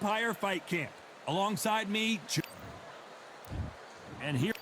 Empire Fight Camp. Alongside me, and here,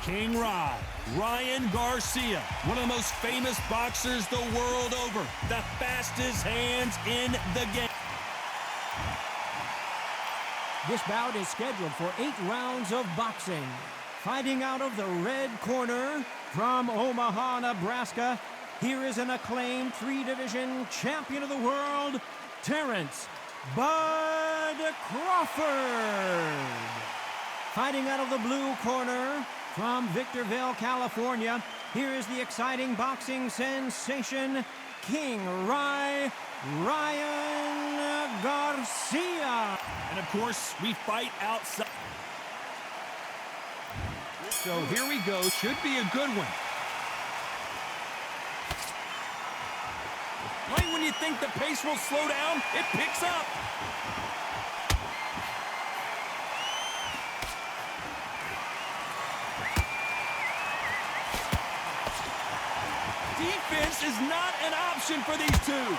King Ryan Garcia, one of the most famous boxers the world over, the fastest hands in the game. This bout is scheduled for 8 rounds of boxing. Fighting out of the red corner from Omaha, Nebraska, here is an acclaimed 3-division champion of the world, Terrence Bud Crawford. Fighting out of the blue corner from Victorville, California, here is the exciting boxing sensation, King Ryan Garcia. And of course, we fight outside. So here we go. Should be a good one. Right when you think the pace will slow down, it picks up. Defense is not an option for these two.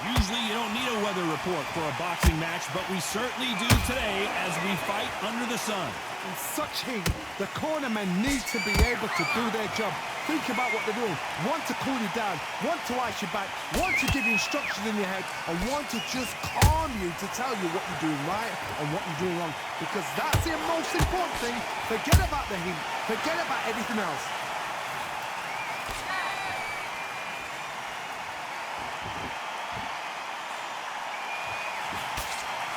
Usually you don't need a weather report for a boxing match, but we certainly do today as we fight under the sun. In such heat, the cornermen need to be able to do their job. Think about what they're doing. One to cool you down, one to ice you back, one to give you instructions in your head, and one to just calm you to tell you what you're doing right and what you're doing wrong. Because that's the most important thing. Forget about the heat. Forget about anything else.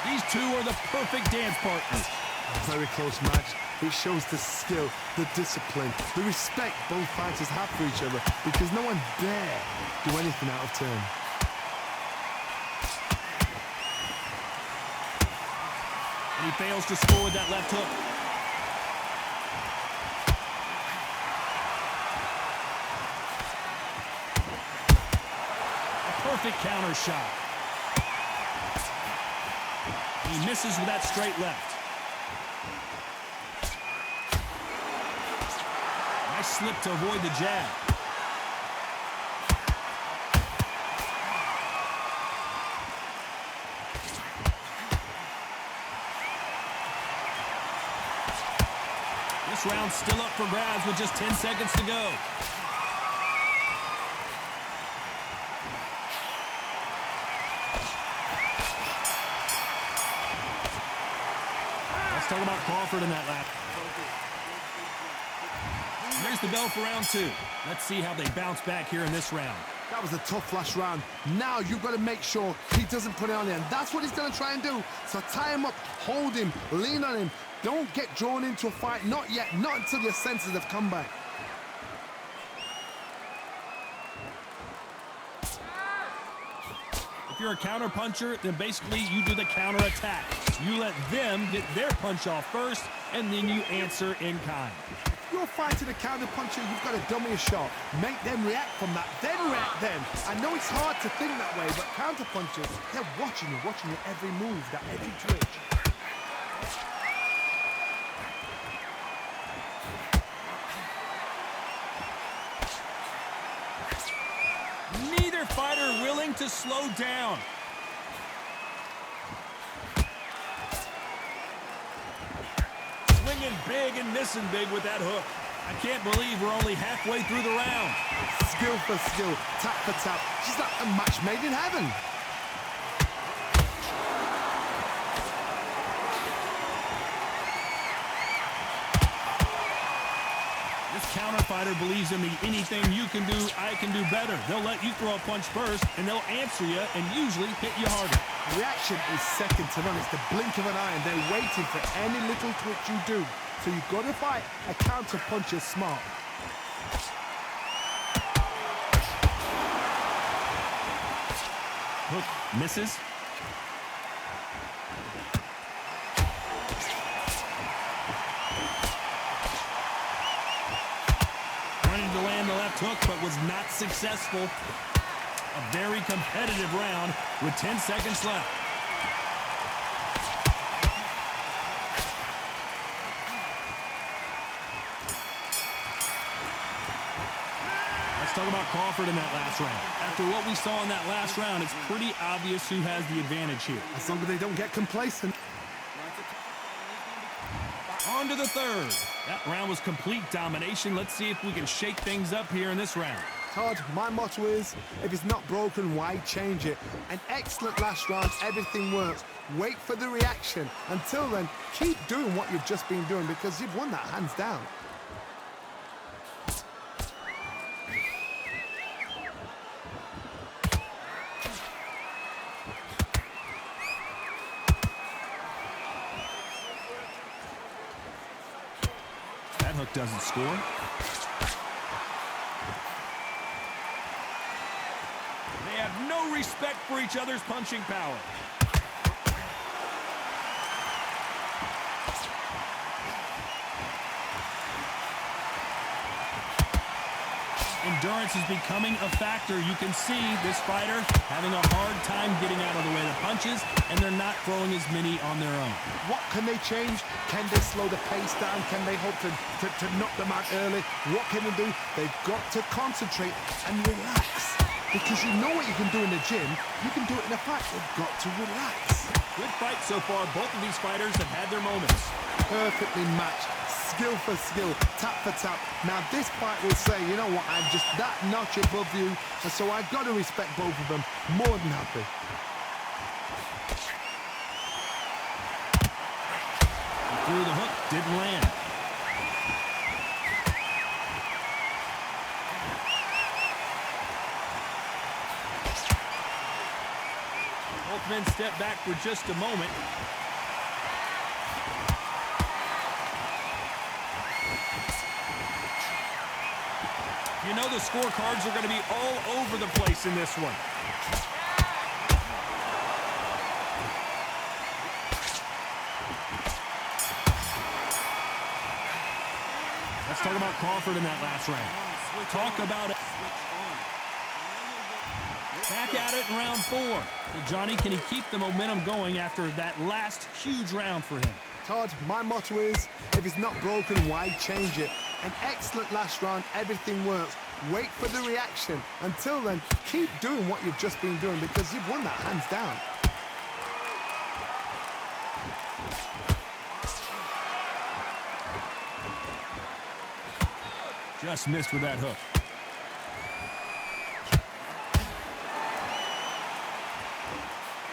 These two are the perfect dance partners. Very close match. It shows the skill, the discipline, the respect both fighters have for each other, because no one dare do anything out of turn. And he fails to score with that left hook. A perfect counter shot. He misses with that straight left. Nice slip to avoid the jab. This round's still up for grabs with just 10 seconds to go. Let's talk about Crawford in that lap. There's the bell for round 2. Let's see how they bounce back here in this round. That was a tough last round. Now you've got to make sure he doesn't put it on there. And that's what he's going to try and do. So tie him up, hold him, lean on him. Don't get drawn into a fight. Not yet. Not until your senses have come back. If you're a counter puncher, then basically you do the counter attack. You let them get their punch off first, and then you answer in kind. If you're fighting a counter puncher, you've got to dummy a shot. Make them react from that, then react then. I know it's hard to think that way, but counter punchers, they're watching your every move, that every twitch. Neither fighter willing to slow down. Swinging big and missing big with that hook. I can't believe we're only halfway through the round. Skill for skill, tap for tap. She's like a match made in heaven. This counter fighter believes in the anything you can do, I can do better. They'll let you throw a punch first, and they'll answer you and usually hit you harder. Reaction is second to none. It's the blink of an eye, and they're waiting for any little twitch you do. So you've got to fight a counter puncher smart. Hook misses. Wanted to land the left hook, but was not successful. A very competitive round with 10 seconds left. Let's talk about Crawford in that last round. After what we saw in that last round, it's pretty obvious who has the advantage here. As long as they don't get complacent. On to the third. That round was complete domination. Let's see if we can shake things up here in this round. Todd, my motto is, if it's not broken, why change it? An excellent last round, everything works. Wait for the reaction. Until then, keep doing what you've just been doing because you've won that hands down. That hook doesn't score. They have no respect for each other's punching power. Endurance is becoming a factor. You can see this fighter having a hard time getting out of the way of the punches, and they're not throwing as many on their own. What can they change? Can they slow the pace down? Can they hope to knock them out early? What can they do? They've got to concentrate and relax. Because you know what you can do in the gym, you can do it in a fight. You've got to relax. Good fight so far. Both of these fighters have had their moments. Perfectly matched. Skill for skill, tap for tap. Now this fight will say, you know what, I'm just that notch above you, and so I've got to respect both of them. More than happy. Through the hook, didn't land. Both men step back for just a moment. You know the scorecards are going to be all over the place in this one. Let's talk about Crawford in that last round. Talk about it. Back at it in round 4. Well, Johnny, can he keep the momentum going after that last huge round for him? Todd, my motto is, if it's not broken, why change it? An excellent last round, everything works. Wait for the reaction. Until then, keep doing what you've just been doing because you've won that hands down. Just missed with that hook.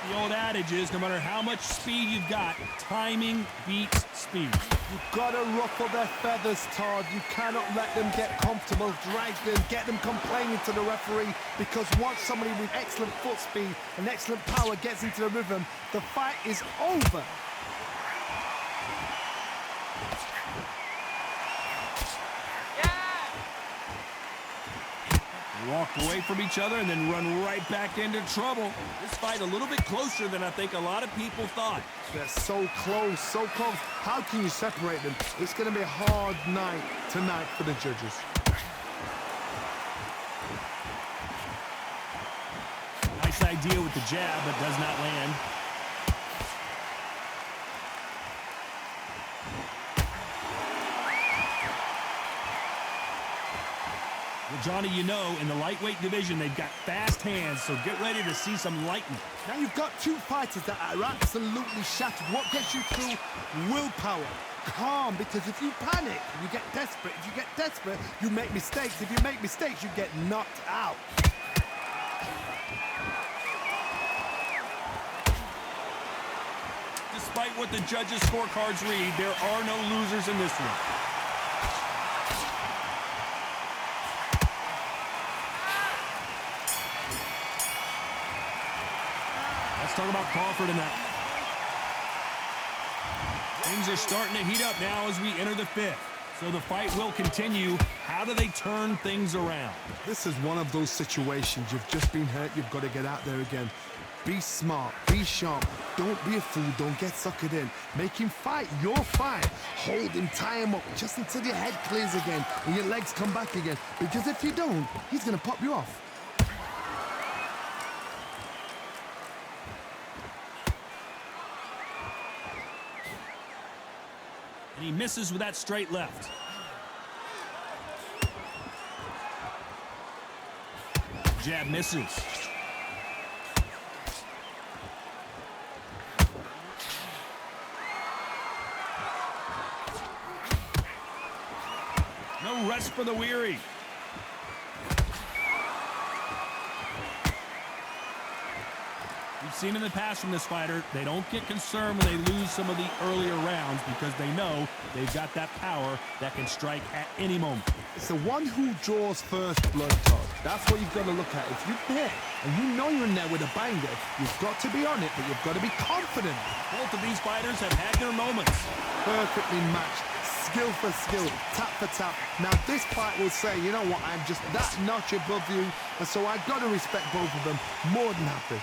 The old adage is, no matter how much speed you've got, timing beats speed. You've got to ruffle their feathers, Todd. You cannot let them get comfortable, drag them, get them complaining to the referee, because once somebody with excellent foot speed and excellent power gets into the rhythm, the fight is over. Walk away from each other and then run right back into trouble. This fight a little bit closer than I think a lot of people thought. They're so close, so close. How can you separate them? It's going to be a hard night tonight for the judges. Nice idea with the jab, but does not land. Well, Johnny, you know, in the lightweight division, they've got fast hands, so get ready to see some lightning. Now you've got two fighters that are absolutely shattered. What gets you through? Willpower. Calm, because if you panic, you get desperate. If you get desperate, you make mistakes. If you make mistakes, you get knocked out. Despite what the judges' scorecards read, there are no losers in this one. Let's talk about Crawford in that. Things are starting to heat up now as we enter the 5th. So the fight will continue. How do they turn things around? This is one of those situations. You've just been hurt. You've got to get out there again. Be smart. Be sharp. Don't be a fool. Don't get suckered in. Make him fight your fight. Hold him. Tie him up just until your head clears again and your legs come back again. Because if you don't, he's going to pop you off. And he misses with that straight left. jab misses. No rest for the weary. We've seen in the past from this fighter, they don't get concerned when they lose some of the earlier rounds because they know they've got that power that can strike at any moment. It's the one who draws first blood, Todd. That's what you've got to look at. If you're there and you know you're in there with a banger, you've got to be on it, but you've got to be confident. Both of these fighters have had their moments. Perfectly matched. Skill for skill, tap for tap. Now this fight will say, you know what, I'm just that notch above you, and so I've got to respect both of them. More than happy.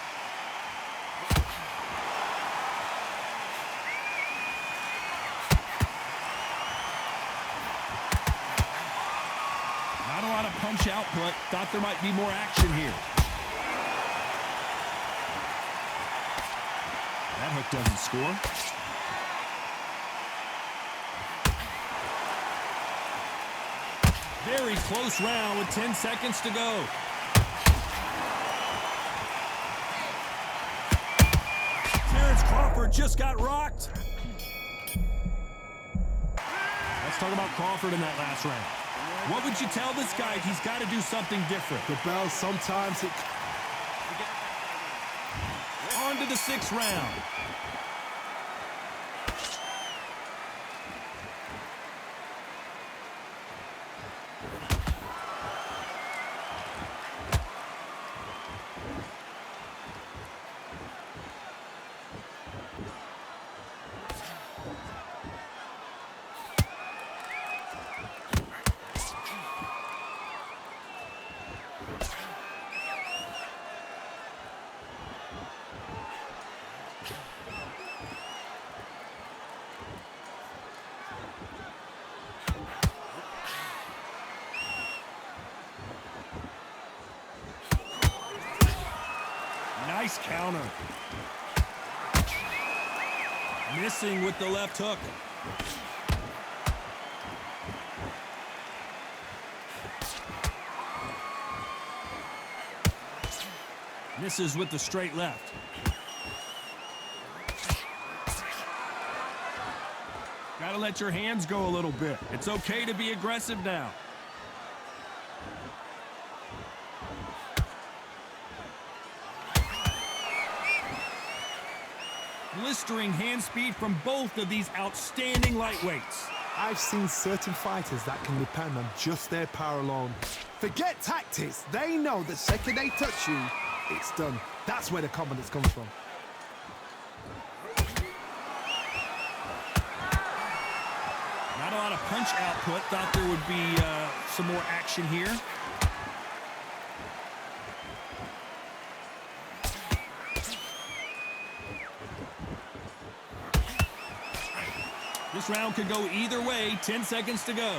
Not a lot of punch output. Thought there might be more action here. That hook doesn't score. Very close round with 10 seconds to go. Terrence Crawford just got rocked. Let's talk about Crawford in that last round. What would you tell this guy? He's got to do something different. The bell, sometimes it... On to the 6th round. Nice counter. Missing with the left hook. Misses with the straight left. Gotta let your hands go a little bit. It's okay to be aggressive now. Blistering hand speed from both of these outstanding lightweights. I've seen certain fighters that can depend on just their power alone. Forget tactics. They know the second they touch you, it's done. That's where the confidence comes from. Not a lot of punch output. Thought there would be some more action here. This round could go either way. 10 seconds to go.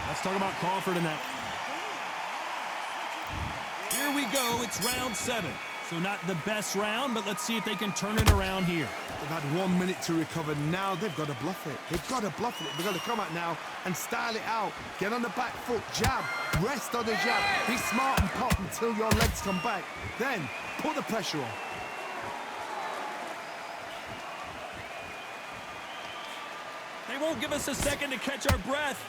Let's talk about Crawford in that. Here we go. It's round 7. So not the best round, but let's see if they can turn it around here. They've had 1 minute to recover. Now they've got to bluff it. They've got to bluff it. They've got to come out now and style it out. Get on the back foot, jab, rest on the jab. Be smart and pop until your legs come back. Then put the pressure on. They won't give us a second to catch our breath.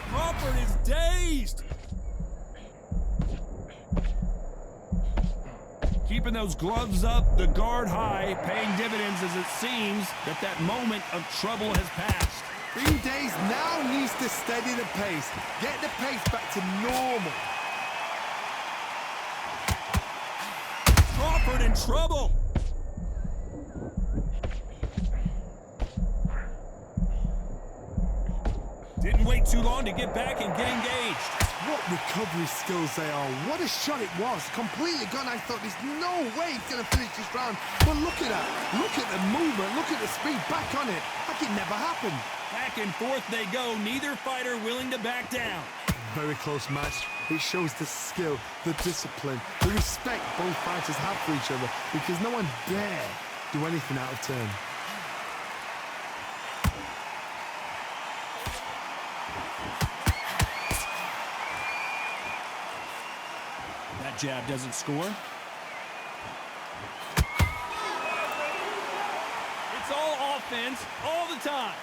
Crawford is dazed. Keeping those gloves up, the guard high, paying dividends as it seems that moment of trouble has passed. Being dazed now needs to steady the pace. Get the pace back to normal. Crawford in trouble. Didn't wait too long to get back and get engaged. What recovery skills they are. What a shot it was. Completely gone. I thought there's no way he's going to finish this round. But look at that. Look at the movement. Look at the speed. Back on it. Like it never happened. Back and forth they go. Neither fighter willing to back down. Very close match. It shows the skill, the discipline, the respect both fighters have for each other, because no one dare do anything out of turn. That jab doesn't score. It's all offense all the time.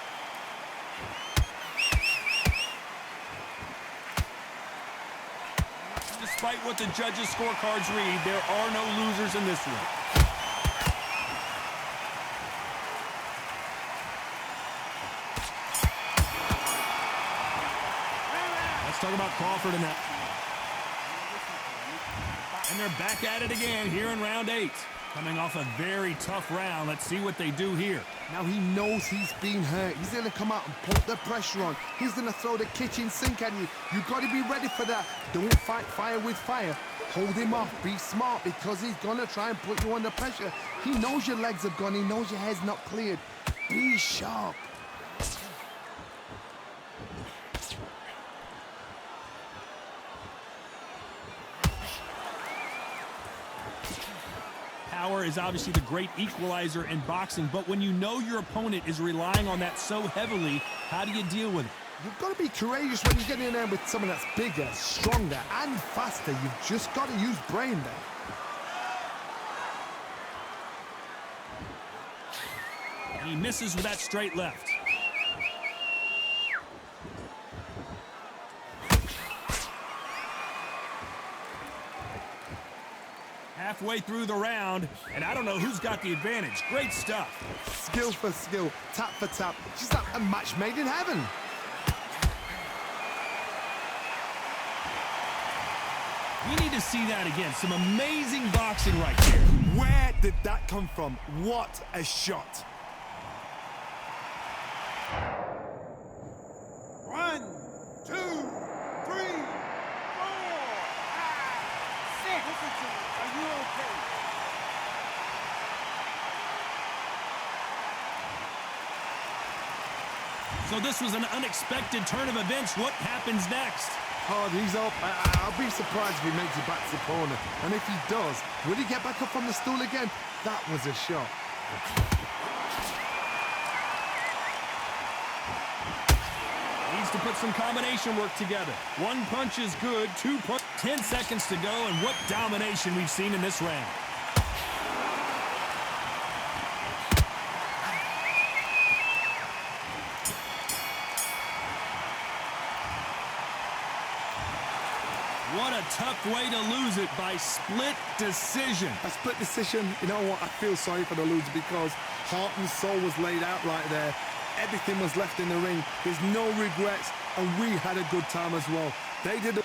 Despite what the judges' scorecards read, there are no losers in this one. Let's talk about Crawford and that. And they're back at it again here in round 8. Coming off a very tough round. Let's see what they do here. Now he knows he's been hurt. He's going to come out and put the pressure on. He's going to throw the kitchen sink at you. You've got to be ready for that. Don't fight fire with fire. Hold him off. Be smart, because he's going to try and put you under pressure. He knows your legs have gone. He knows your head's not cleared. Be sharp. Power is obviously the great equalizer in boxing, but when you know your opponent is relying on that so heavily, how do you deal with it? You've got to be courageous when you get in there with someone that's bigger, stronger, and faster. You've just got to use brain there. And he misses with that straight left. Halfway through the round, and I don't know who's got the advantage. Great stuff. Skill for skill, tap for tap. Just like a match made in heaven. We need to see that again. Some amazing boxing right there. Where did that come from? What a shot. 1, 2, 3, 4, 5, 6. Listen to me. Are you okay? So this was an unexpected turn of events. What happens next? Hard, he's up. I'll be surprised if he makes it back to the corner. And if he does, will he get back up from the stool again? That was a shot. Needs to put some combination work together. One punch is good, 2 punch. 10 seconds to go, and what domination we've seen in this round. What a tough way to lose it, by split decision. A split decision, you know what? I feel sorry for the loser, because heart and soul was laid out right there. Everything was left in the ring. There's no regrets, and we had a good time as well. They did it.